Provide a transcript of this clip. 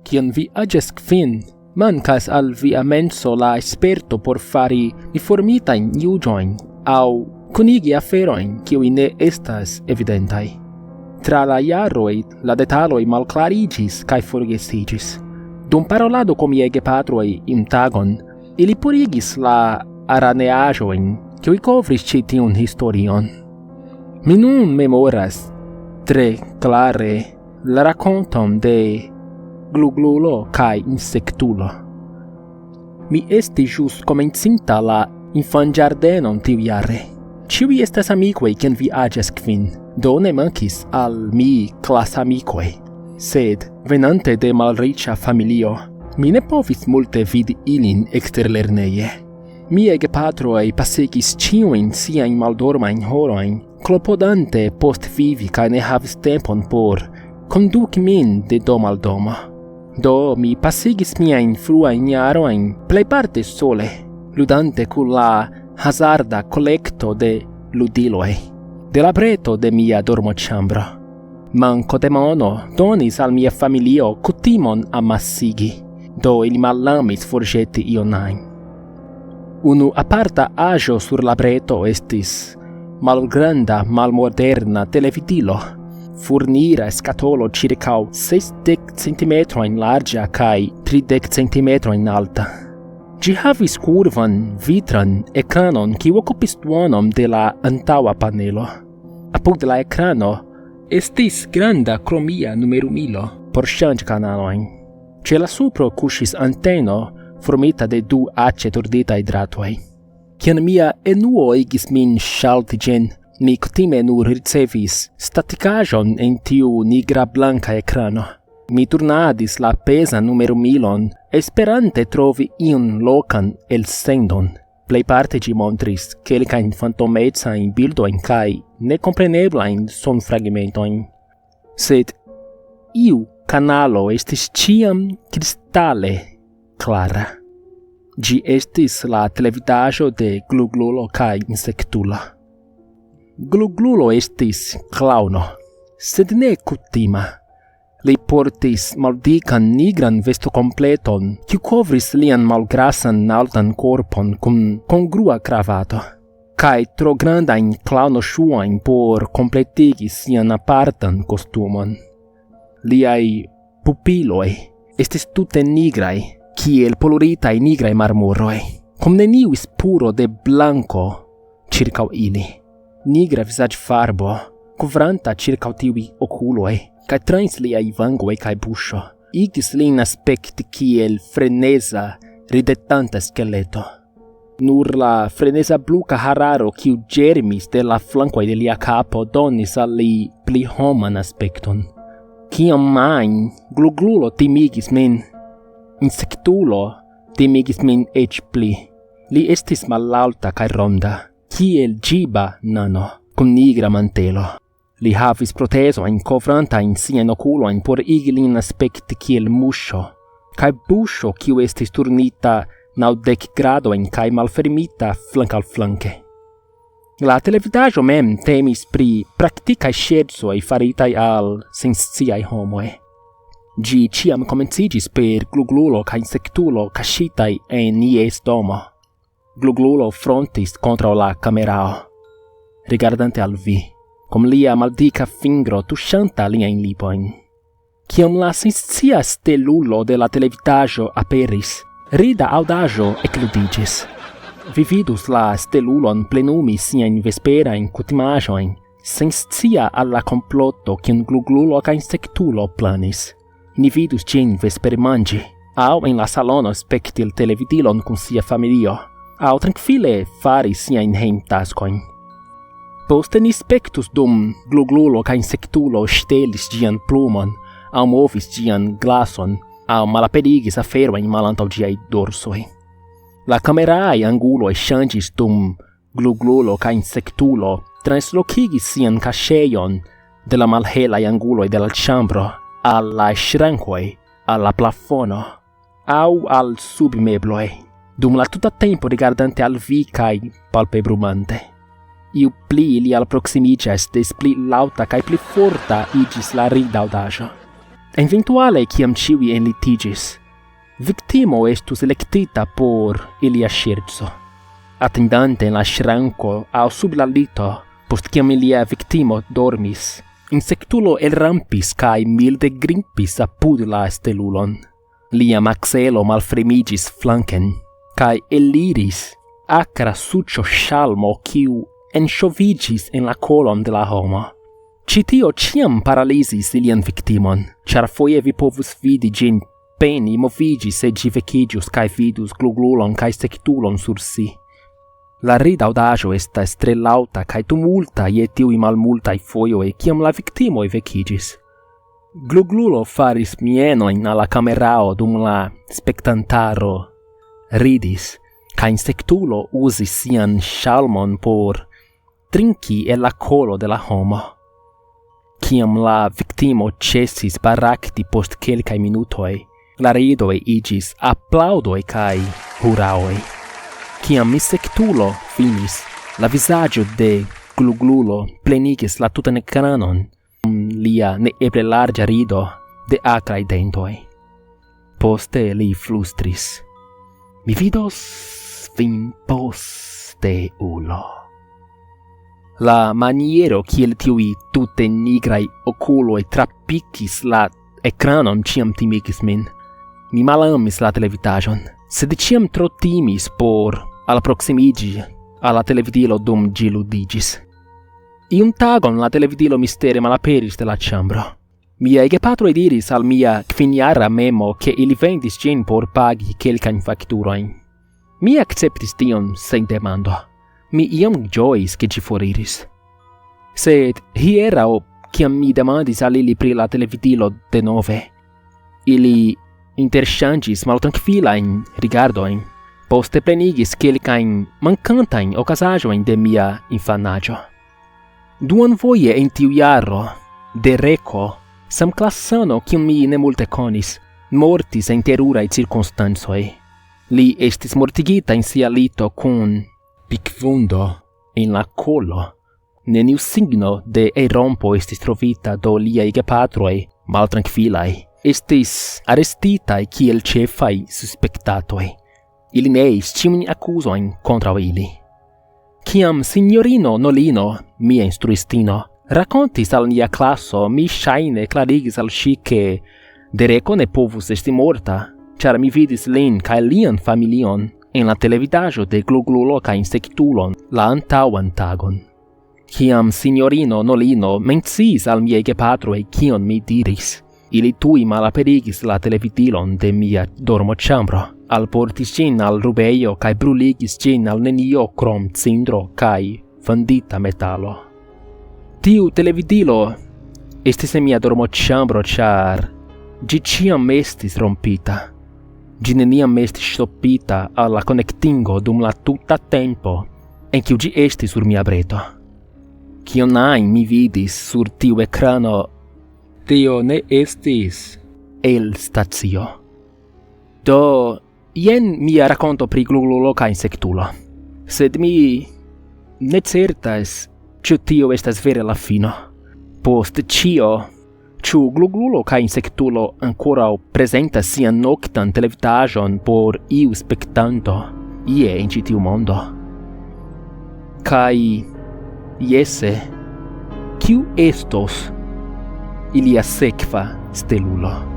Kiam vi agas kvin, mancas al via menso la sperto por fari informitajn juĝojn aŭ kunigi aferojn kiuj ne estas evidentaj. Tra la jaroj la detaloj malklariĝis kaj forgesiĝis. Dum parolado kun miaj gepatroj in tagon, ili purigis la araneaĵojn kiuj kovris ĉi tiun historion. Mi nun memoras tre klare la rakonton de gluglulo kaj insektulo. Mi estis ĵus komencinta la infanĝardenon tiujare. Ĉiuj estas amikoj kiam vi aĝas kvin, do ne mankis al mi klasamikoj. Sed, venante de malriĉa familio, mi ne povis multe vidi ilin eksterlerneje. Miaj gepatroj pasigis ĉiujn siajn maldormajn horojn, klopodante postvivi kaj ne havis tempon por konduki min de domo al domo. Do mi pasigis miajn fruajn jarojn plejparte sole, ludante kun la hazarda kolekto de ludiloj, de la breto de mia dormoĉambro. Manko de mono donis al mia familio kutimon amassigi, do ili malamis forĵeti ion ajn. Unu aparta aĵo sur la breto estis malgranda, malmoderna televidilo, furnira skatolo ĉirkaŭ 60 centimetrojn larĝa kaj 30 centimetrojn alta. Ĝi havis kurvan vitran ekranon kiu okupis duonon de la antaŭa panelo. Apud la ekrano estis granda kromia numerumilo por ŝanĝkanalojn. Ĉe la supro kuŝis anteno formita de du aĉe torditaj dratoj. Kiam mia enuo igis min ŝalti ĝin, mi kutime nur ricevis statikaĵon en tiu nigra-blanka ekrano. Mi turnadis la pezan numerumilon, esperante trovi iun lokan elsendon. Plejparte ĝi montris kelkajn fantomecajn bildojn kaj nekompreneblajn sonfragmentojn. Sed iu kanalo estis ĉiam kristale clara. Ĝi estis la televidaĵo de gluglulo kaj insektulo. Gluglulo estis klaŭno, sed ne kutima. Li portis maldikan nigran vestokompleton, kiu kovris lian malgrasan altan korpon kun kongrua kravato, kaj tro grandajn klaŭnoŝuojn por kompletigi sian apartan kostumon. Liaj pupiloj estis tute nigraj, kiel poluritaj nigraj marmoroj, kun neniu spuro de blanko ĉirkaŭ ili. Nigra vizaĝfarbo, kovranta ĉirkaŭ tiuj okuloj, kaj trans liaj vangoj kaj buŝo, igis lin aspekti kiel freneza, ridetanta skeleto. Nur la freneza bluka hararo kiu ĝermis de la flankoj de lia kapo donis al li pli homan aspekton. Kiam ajn gluglulo timigis min, insektulo timigis min eĉ pli. Li estis malalta kaj ronda, kiel ĝiba nano, kun nigra mantelo. Li havis protezojn kovrantajn siajn okulojn por igi lin aspekti kiel muŝo, kaj buŝo kiu estis turnita 90 gradojn kaj malfermita flank al flanke. La televidaĵo mem temis pri praktikaj ŝercoj faritaj al sensciaj homoj. Ĝi ĉiam komenciĝis per gluglulo kaj insektulo kaŝitaj en ies domo. Gluglulo frontis kontraŭ la kamerao, rigardante al vi, cum lia maldika fingro tuŝanta liajn lipojn. Kiam la senscia stelulo de la televidaĵo aperis, rida aŭdaĵo ekludiĝis. Vi vidus la stelulon plenumi siajn vesperajn kutimaĵojn, senscia al la komploto kiun gluglulo kaj insektulo planis. Ni vidus ĝin vespermanĝi, aŭ en la salono spekti l televidilon kun sia familio, aŭ trankvile fari siajn hejmtaskojn. Poste ni spektus dum gluglulo kaj insektulo ŝtelis ĝian plumon, aŭ movis ĝian glason, aŭ malaperigis aferojn malantaŭ ĝiaj dorsoj. La kameraaj anguloj ŝanĝis dum gluglulo kaj insektulo translokigis sian kaŝejon de la malhelaj anguloj de la ĉambro al la ŝrankoj, al la plafono, aŭ al submebloj, dum la tuta tempo rigardante al vi kaj palpebrumante. Iu pli ili alproksimiĝas, des pli laŭta kaj pli forta iĝis la ridaŭdaĵo. Eventuale ciam ciui en litigis, victimo estus electita por ilia scherzo. Attendante in la schranco au sub la lito, post ciam ilia victimo dormis, insectulo elrampis cae milde grimpis apud la stelulon. Lia maxelo malfremigis flanken, cae eliris acra succio shalmo quiu enxovigis in la colon de la homo. Citio ciam paralysis ilian victimon, char foie vi povus vidi gin peni movigis e gi vecigius cae vidus gluglulon cae sectulon sur si. La ridaudajo estas tre lauta cae tumulta je tiui malmultai foioi ciam la victimoi vecigis. Gluglulo faris mienoin alla camerao dum la spectantaro ridis, cae insectulo usis sian shalmon por trinci e la colo de la homo. Ciam la victimo cesis baracti post quelcae minutoi, la ridoi igis applaudoi cae huraoi. Ciam insectulo finis, la visagio de gluglulo plenigis la tutan ekranon, lia neeble larga rido de acrae dentoi. Poste li flustris: "Mi vidos vin poste, ulo." La maniero kiel tiui tute nigrai oculoi trapicis la ekranon ciam timigis min. Mi malamis la televitajon, sed ciam tro timis por alproximigi alla televidilo dum gi ludigis. Iun tagon la televidilo mistere malaperis de la chambro. Mia gepatroi diris al mia quiniara memo che ili vendis gin por pagi quelcain facturoin. Mi acceptis tion sen demando. Mi iam giois che ci foriris. Sed hierao, ciam mi demandis al ili pri la televidilo de nove, ili interchangis maltranquilain rigardoin, poste plenigis quelcain mancantain ocasajoin de mia infanaggio. Duan voie in tiu iaro, de reco, samclassano cium mi ne multe conis, mortis in terurae circunstansoi. Li estis mortigita in sia lito cun picvundo in la colo. Neniu signo de erompo estis trovita do liai gepatroi, maltranquilai, estis arrestitai kiel cefai suspectatoi. Ili neis ciumini accusoin contra ili. Ciam signorino Nolino, mia instruistino, racontis al nia classo, mi shaine clarigis al si che de reco ne povus esti morta, char mi vidis lin cae lian familion en la televidajo de gluglulo cae insectulon la antauan tagon. Ciam signorino Nolino menciis al miei gepatroi cion mi diris, ili tui malaperigis la televidilon de mia dormochambro, alportis gin al rubeio cae bruligis gin al nenio crom cindro cae fandita metalo. Tiu televidilo estis en mia dormochambro char gi ciam estis rompita. Gi neniam estis stoppita alla connectingo dum la tuta tempo en ciu gi estis sur mia breto. Cion ain mi vidis sur tiu ecrano, tio ne estis el stacio. Do, ien mia raconto pri gluglulo ca insectulo. Sed mi ne certas ciu tio estas vere la fino. Post cio, ciu gluglulo ca insectulo ancora presentas sian noctan televitajon por iu spectanto ie in citiu mondo. Cai iese, ciu estos ilia sekva stelulo?